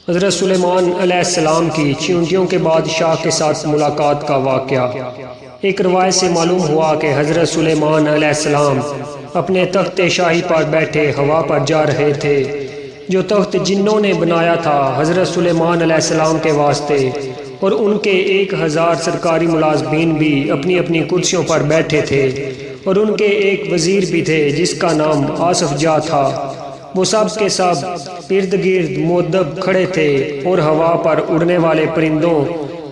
حضرت سلیمان علیہ السلام کی چیونٹیوں کے بادشاہ کے ساتھ ملاقات کا واقعہ۔ ایک روایت سے معلوم ہوا کہ حضرت سلیمان علیہ السلام اپنے تخت شاہی پر بیٹھے ہوا پر جا رہے تھے، جو تخت جنوں نے بنایا تھا حضرت سلیمان علیہ السلام کے واسطے، اور ان کے 1000 سرکاری ملازمین بھی اپنی اپنی کرسیوں پر بیٹھے تھے، اور ان کے ایک وزیر بھی تھے جس کا نام آصف جا تھا۔ وہ سب کے سب ارد گرد مؤدب کھڑے تھے اور ہوا پر اڑنے والے پرندوں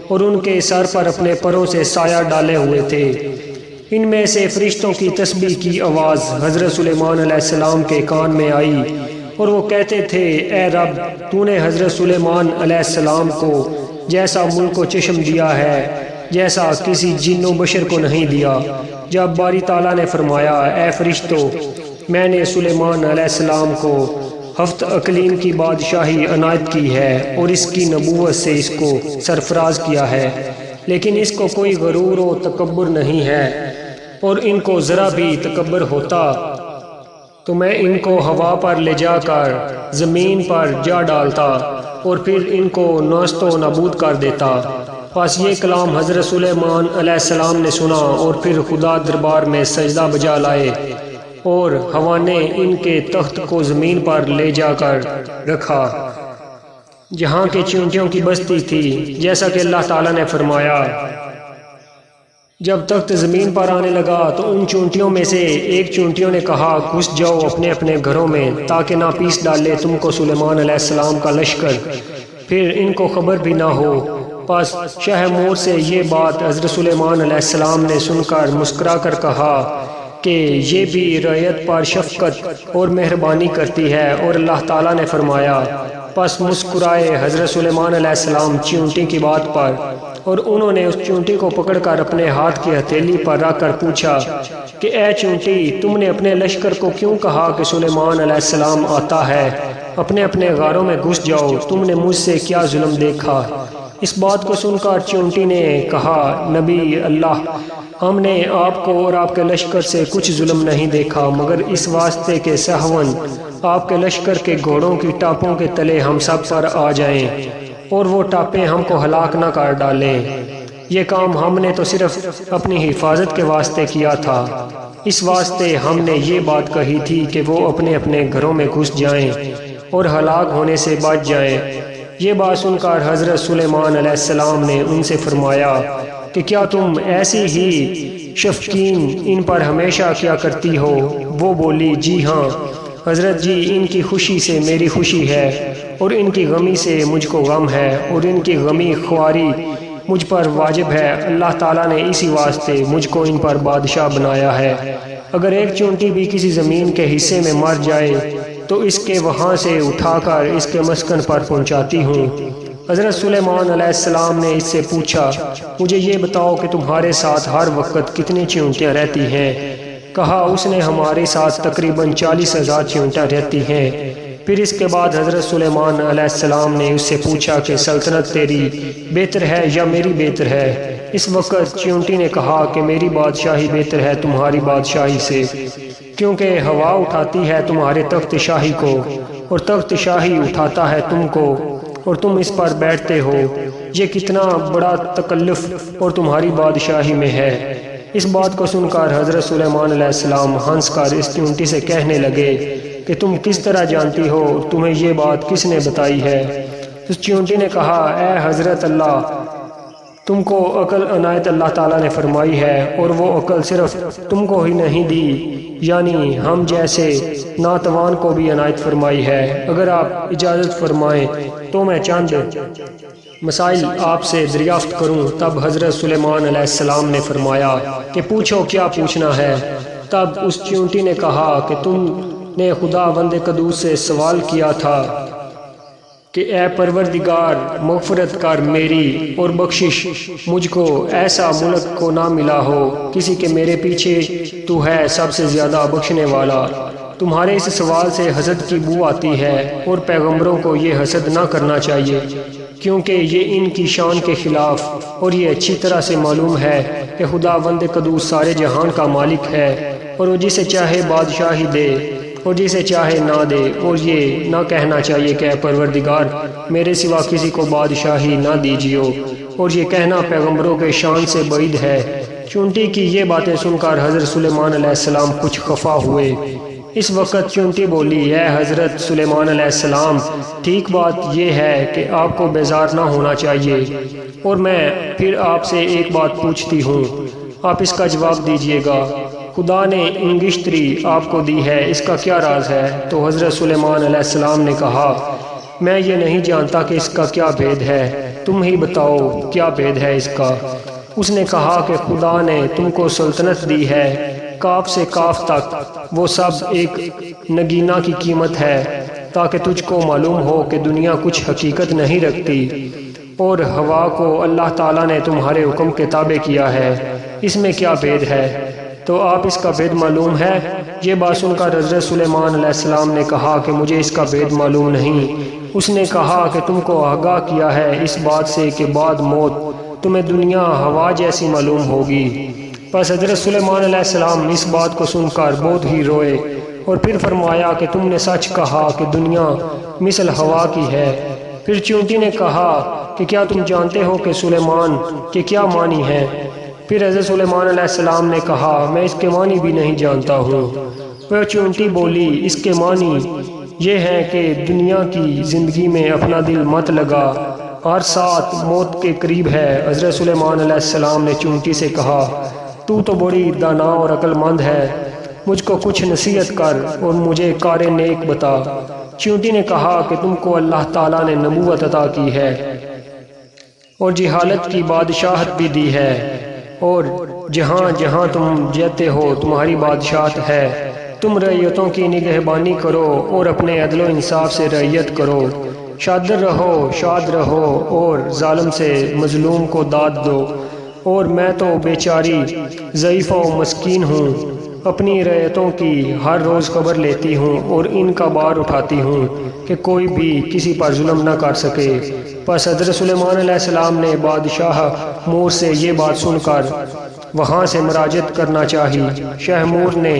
اور ان کے سر پر اپنے پروں سے سایہ ڈالے ہوئے تھے۔ ان میں سے فرشتوں کی تسبیح کی آواز حضرت سلیمان علیہ السلام کے کان میں آئی، اور وہ کہتے تھے، اے رب، تو نے حضرت سلیمان علیہ السلام کو جیسا ملک و چشم دیا ہے جیسا کسی جن و بشر کو نہیں دیا۔ جب باری تعالیٰ نے فرمایا، اے فرشتو، میں نے سلیمان علیہ السلام کو 7 اقلیم کی بادشاہی عنایت کی ہے اور اس کی نبوت سے اس کو سرفراز کیا ہے، لیکن اس کو کوئی غرور و تکبر نہیں ہے، اور ان کو ذرا بھی تکبر ہوتا تو میں ان کو ہوا پر لے جا کر زمین پر جا ڈالتا اور پھر ان کو نیست و نابود کر دیتا۔ پس یہ کلام حضرت سلیمان علیہ السلام نے سنا اور پھر خدا دربار میں سجدہ بجا لائے، اور ہوا نے ان کے تخت کو زمین پر لے جا کر رکھا جہاں کے چیونٹیوں کی بستی تھی، جیسا کہ اللہ تعالیٰ نے فرمایا۔ جب تخت زمین پر آنے لگا تو ان چونٹیوں میں سے ایک چونٹیوں نے کہا، گھس جاؤ اپنے اپنے گھروں میں تاکہ نہ پیس ڈالے تم کو سلیمان علیہ السلام کا لشکر، پھر ان کو خبر بھی نہ ہو۔ پس شاہ مور سے یہ بات حضرت سلیمان علیہ السلام نے سن کر مسکرا کر کہا کہ یہ بھی رعیت پر شفقت اور مہربانی کرتی ہے، اور اللہ تعالیٰ نے فرمایا۔ پس مسکرائے حضرت سلیمان علیہ السلام چیونٹی کی بات پر، اور انہوں نے اس چونٹی کو پکڑ کر اپنے ہاتھ کی ہتھیلی پر رکھ کر پوچھا کہ اے چونٹی، تم نے اپنے لشکر کو کیوں کہا کہ سلیمان علیہ السلام آتا ہے؟ اپنے اپنے غاروں میں گھس جاؤ، تم نے مجھ سے کیا ظلم دیکھا؟ اس بات کو سن کر چونٹی نے کہا، نبی اللہ، ہم نے آپ کو اور آپ کے لشکر سے کچھ ظلم نہیں دیکھا، مگر اس واسطے کہ سہون آپ کے لشکر کے گھوڑوں کی ٹاپوں کے تلے ہم سب پر آ جائیں اور وہ ٹاپیں ہم کو ہلاک نہ کر ڈالیں۔ یہ کام ہم نے تو صرف اپنی حفاظت کے واسطے کیا تھا، اس واسطے ہم نے یہ بات کہی تھی کہ وہ اپنے اپنے گھروں میں گھس جائیں اور ہلاک ہونے سے بچ جائیں۔ یہ بات سن کر حضرت سلیمان علیہ السلام نے ان سے فرمایا کہ کیا تم ایسی ہی شفقین ان پر ہمیشہ کیا کرتی ہو؟ وہ بولی، جی ہاں حضرت جی، ان کی خوشی سے میری خوشی ہے اور ان کی غمی سے مجھ کو غم ہے، اور ان کی غمی خواری مجھ پر واجب ہے۔ اللہ تعالیٰ نے اسی واسطے مجھ کو ان پر بادشاہ بنایا ہے۔ اگر ایک چونٹی بھی کسی زمین کے حصے میں مر جائے تو اس کے وہاں سے اٹھا کر اس کے مسکن پر پہنچاتی ہوں۔ حضرت سلیمان علیہ السلام نے اس سے پوچھا، مجھے یہ بتاؤ کہ تمہارے ساتھ ہر وقت کتنی چیونٹیاں رہتی ہیں؟ کہا، اس نے ہمارے ساتھ تقریباً 40,000 چیونٹیاں رہتی ہیں۔ پھر اس کے بعد حضرت سلیمان علیہ السلام نے اس سے پوچھا کہ سلطنت تیری بہتر ہے یا میری بہتر ہے؟ اس وقت چیونٹی نے کہا کہ میری بادشاہی بہتر ہے تمہاری بادشاہی سے، کیونکہ ہوا اٹھاتی ہے تمہارے تخت شاہی کو اور تخت شاہی اٹھاتا ہے تم کو اور تم اس پر بیٹھتے ہو۔ یہ کتنا بڑا تکلف اور تمہاری بادشاہی میں ہے۔ اس بات کو سن کر حضرت سلیمان علیہ السلام ہنس کر اس چونٹی سے کہنے لگے کہ تم کس طرح جانتی ہو؟ تمہیں یہ بات کس نے بتائی ہے؟ اس چونٹی نے کہا، اے حضرت اللہ، تم کو عقل عنایت اللہ تعالیٰ نے فرمائی ہے، اور وہ عقل صرف تم کو ہی نہیں دی، یعنی ہم جیسے ناتوان کو بھی عنایت فرمائی ہے۔ اگر آپ اجازت فرمائیں تو میں چند مسائل آپ سے دریافت کروں۔ تب حضرت سلیمان علیہ السلام نے فرمایا کہ پوچھو، کیا پوچھنا ہے؟ تب اس چیونٹی نے کہا کہ تم نے خدا وند قدوس سے سوال کیا تھا کہ اے پروردگار، مغفرت کر میری اور بخشش مجھ کو، ایسا ملک کو نہ ملا ہو کسی کے میرے پیچھے تو ہے سب سے زیادہ بخشنے والا۔ تمہارے اس سوال سے حسد کی بو آتی ہے، اور پیغمبروں کو یہ حسد نہ کرنا چاہیے، کیونکہ یہ ان کی شان کے خلاف، اور یہ اچھی طرح سے معلوم ہے کہ خدا وند قدوس سارے جہان کا مالک ہے، اور وہ جسے چاہے بادشاہی دے اور جسے چاہے نہ دے، اور یہ نہ کہنا چاہیے کہ اے پروردگار میرے سوا کسی کو بادشاہی نہ دیجیو، اور یہ کہنا پیغمبروں کے شان سے بعید ہے۔ چونٹی کی یہ باتیں سن کر حضرت سلیمان علیہ السلام کچھ خفا ہوئے۔ اس وقت چونٹی بولی، اے حضرت سلیمان علیہ السلام، ٹھیک بات یہ ہے کہ آپ کو بیزار نہ ہونا چاہیے، اور میں پھر آپ سے ایک بات پوچھتی ہوں، آپ اس کا جواب دیجیے گا۔ خدا نے انگشتری آپ کو دی ہے، اس کا کیا راز ہے؟ تو حضرت سلیمان علیہ السلام نے کہا، میں یہ نہیں جانتا کہ اس کا کیا بھید ہے، تم ہی بتاؤ کیا بھید ہے اس کا۔ اس نے کہا کہ خدا نے تم کو سلطنت دی ہے، کاف سے کاف تک وہ سب ایک نگینہ کی قیمت ہے، تاکہ تجھ کو معلوم ہو کہ دنیا کچھ حقیقت نہیں رکھتی، اور ہوا کو اللہ تعالیٰ نے تمہارے حکم کے تابع کیا ہے، اس میں کیا بھید ہے؟ تو آپ اس کا بھید معلوم ہے؟ یہ بات سن کر حضرت سلیمان علیہ السلام نے کہا کہ مجھے اس کا بھید معلوم نہیں۔ اس نے کہا کہ تم کو آگاہ کیا ہے اس بات سے کہ بعد موت تمہیں دنیا ہوا جیسی معلوم ہوگی۔ پس حضرت سلیمان علیہ السلام اس بات کو سن کر بہت ہی روئے، اور پھر فرمایا کہ تم نے سچ کہا کہ دنیا مثل ہوا کی ہے۔ پھر چونٹی نے کہا کہ کیا تم جانتے ہو کہ سلیمان کے کیا معنی ہے؟ پھر حضرت سلیمان علیہ السلام نے کہا، میں اس کے معنی بھی نہیں جانتا ہوں۔ وہ چونٹی بولی، اس کے معنی یہ ہے کہ دنیا کی زندگی میں اپنا دل مت لگا، ہر ساتھ موت کے قریب ہے۔ حضرت سلیمان علیہ السلام نے چونٹی سے کہا، تو بڑی دانا اور عقل مند ہے، مجھ کو کچھ نصیحت کر اور مجھے کار نیک بتا۔ چونٹی نے کہا کہ تم کو اللہ تعالیٰ نے نبوت عطا کی ہے، اور جہالت کی بادشاہت بھی دی ہے، اور جہاں جہاں تم جاتے ہو تمہاری بادشاہت ہے۔ تم رعیتوں کی نگہبانی کرو اور اپنے عدل و انصاف سے رعیت کرو، شادر رہو، شاد رہو، اور ظالم سے مظلوم کو داد دو۔ اور میں تو بیچاری ضعیف و مسکین ہوں، اپنی رعیتوں کی ہر روز خبر لیتی ہوں اور ان کا بار اٹھاتی ہوں کہ کوئی بھی کسی پر ظلم نہ کر سکے۔ پس حضرت سلیمان علیہ السلام نے بادشاہ مور سے یہ بات سن کر وہاں سے مراجعت کرنا چاہی۔ شاہ مور نے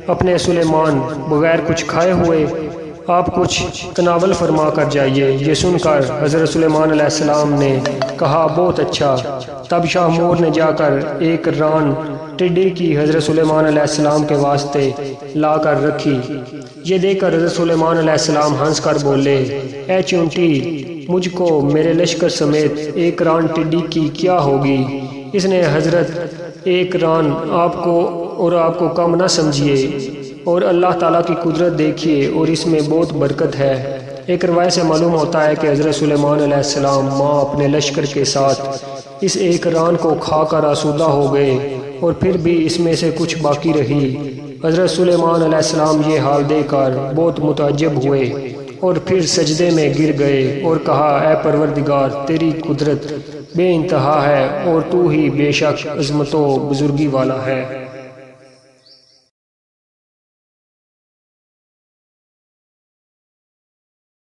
اپنے سلیمان بغیر کچھ کھائے ہوئے آپ کچھ تناول فرما کر جائیے۔ یہ سن کر حضرت سلیمان علیہ السلام نے کہا، بہت اچھا۔ تب شاہ مور نے جا کر ایک ران ٹڈی کی حضرت سلیمان علیہ السلام کے واسطے لا کر رکھی۔ یہ دیکھ کر حضرت سلیمان علیہ السلام ہنس کر بولے، اے چونٹی، مجھ کو میرے لشکر سمیت ایک ران ٹڈی کی کیا ہوگی؟ اس نے حضرت ایک ران آپ کو اور آپ کو کم نہ سمجھیے، اور اللہ تعالیٰ کی قدرت دیکھیے، اور اس میں بہت برکت ہے۔ ایک روایت سے معلوم ہوتا ہے کہ حضرت سلیمان علیہ السلام ماں اپنے لشکر کے ساتھ اس ایک ران کو کھا کر آسودہ ہو گئے، اور پھر بھی اس میں سے کچھ باقی رہی۔ حضرت سلیمان علیہ السلام یہ حال دیکھ کر بہت متعجب ہوئے، اور پھر سجدے میں گر گئے اور کہا، اے پروردگار، تیری قدرت بے انتہا ہے، اور تو ہی بے شک عظمت و بزرگی والا ہے۔